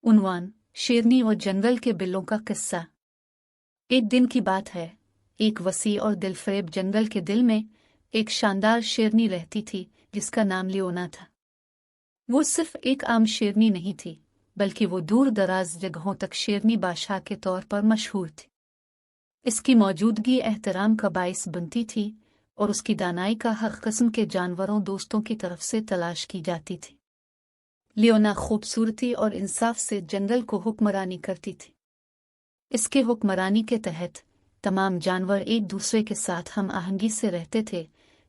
उन्वान शेरनी और जंगल के बिल्लों का किस्सा। एक दिन की बात है। एक वसी और दिलफरेब जंगल के दिल में एक शानदार शेरनी रहती थी जिसका नाम लियोना था। वो सिर्फ एक आम शेरनी नहीं थी, बल्कि वो दूर दराज जगहों तक शेरनी बादशाह के तौर पर मशहूर थी। इसकी मौजूदगी एहतराम का बाइस बनती थी और उसकी दानाई का हर किस्म के जानवरों दोस्तों की तरफ से तलाश की जाती थी। लियोना खूबसूरती और इंसाफ से जंगल को हुक्मरानी करती थी। इसके हुक्मरानी के तहत तमाम जानवर एक दूसरे के साथ हम आहंगी से रहते थे,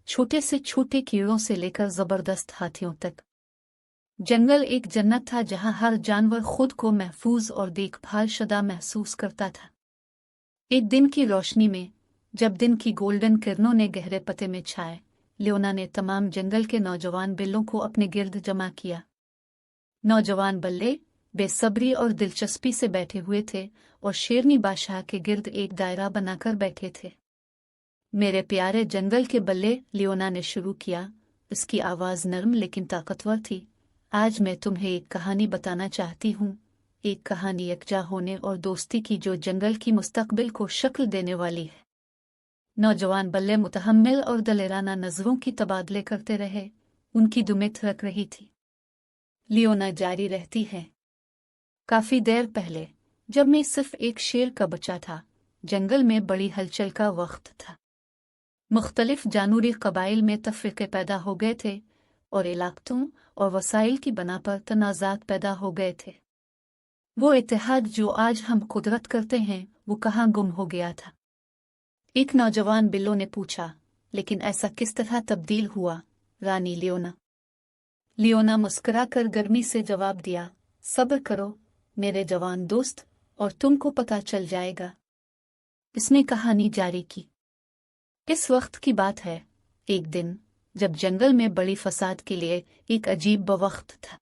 छोटे से छोटे कीड़ों से लेकर जबरदस्त हाथियों तक। जंगल एक जन्नत था जहां हर जानवर खुद को महफूज और देखभाल शुदा महसूस करता था। एक दिन की रोशनी में, जब दिन की गोल्डन किरणों ने गहरे पते में छाए, लियोना ने तमाम जंगल के नौजवान बिल्लों को अपने गिर्द जमा किया। नौजवान बल्ले बेसब्री और दिलचस्पी से बैठे हुए थे और शेरनी बादशाह के गिर्द एक दायरा बनाकर बैठे थे। मेरे प्यारे जंगल के बल्ले, लियोना ने शुरू किया। उसकी आवाज़ नरम लेकिन ताकतवर थी। आज मैं तुम्हें एक कहानी बताना चाहती हूँ, एक कहानी यकजा होने और दोस्ती की जो जंगल की मुस्तकबिल को शक्ल देने वाली है। नौजवान बल्ले मुतहम्मिल और दलेराना नजरों की तबादले करते रहे। उनकी दुमें थरक रही थी। लियोना जारी रहती है। काफी देर पहले, जब मैं सिर्फ एक शेर का बच्चा था, जंगल में बड़ी हलचल का वक्त था। मुख्तलिफ जानूरी कबाइल में तफरीके पैदा हो गए थे और इलाक़ों और वसाइल की बना पर तनाज़ात पैदा हो गए थे। वो इत्तेहाद जो आज हम कुदरत करते हैं, वो कहाँ गुम हो गया था? एक नौजवान बिल्लो ने पूछा। लेकिन ऐसा किस तरह तब्दील हुआ, रानी लियोना? लियोना मुस्कुराकर गर्मी से जवाब दिया, सब्र करो मेरे जवान दोस्त, और तुमको पता चल जाएगा। इसने कहानी जारी की। इस वक्त की बात है। एक दिन, जब जंगल में बड़ी फसाद के लिए एक अजीब वक्त था।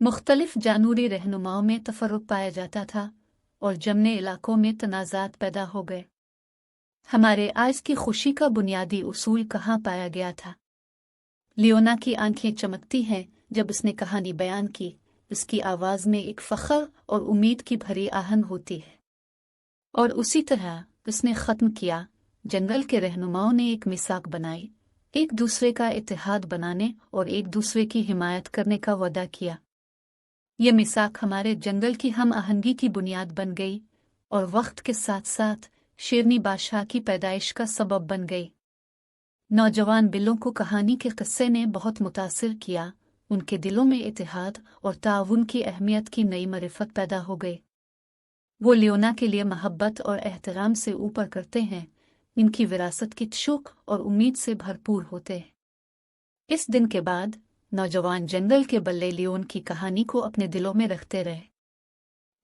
मुख्तलिफ जानूरी रहनुमाओं में तफर्रुक पाया जाता था और जमने इलाकों में तनाज़ात पैदा हो गए। हमारे आज की खुशी का बुनियादी उसूल कहाँ पाया गया था? लियोना की आंखें चमकती हैं जब उसने कहानी बयान की। उसकी आवाज़ में एक फ़ख्र और उम्मीद की भरी आहंग होती है। और उसी तरह उसने ख़त्म किया। जंगल के रहनुमाओं ने एक मिसाक बनाई, एक दूसरे का इत्तेहाद बनाने और एक दूसरे की हिमायत करने का वादा किया। यह मिसाक हमारे जंगल की हम आहंगी की बुनियाद बन गई और वक्त के साथ साथ शेरनी बादशाह की पैदाइश का सबब बन गई। नौजवान बिल्लों को कहानी के किस्से ने बहुत मुतासिर किया। उनके दिलों में इत्तेहाद और ताउन की अहमियत की नई मारिफत पैदा हो गई। वो लियोना के लिए मोहब्बत और एहतराम से ऊपर करते हैं, इनकी विरासत की शौक और उम्मीद से भरपूर होते हैं। इस दिन के बाद नौजवान जंगल के बल्ले लियोन की कहानी को अपने दिलों में रखते रहे।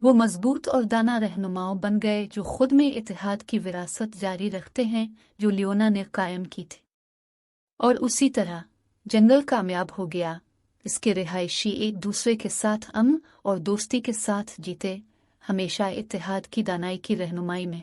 वो मजबूत और दाना रहनुमाओं बन गए जो खुद में इत्तेहाद की विरासत जारी रखते हैं जो लियोना ने कायम की थी। और उसी तरह जंगल कामयाब हो गया। इसके रिहायशी एक दूसरे के साथ अमन और दोस्ती के साथ जीते, हमेशा इत्तेहाद की दानाई की रहनुमाई में।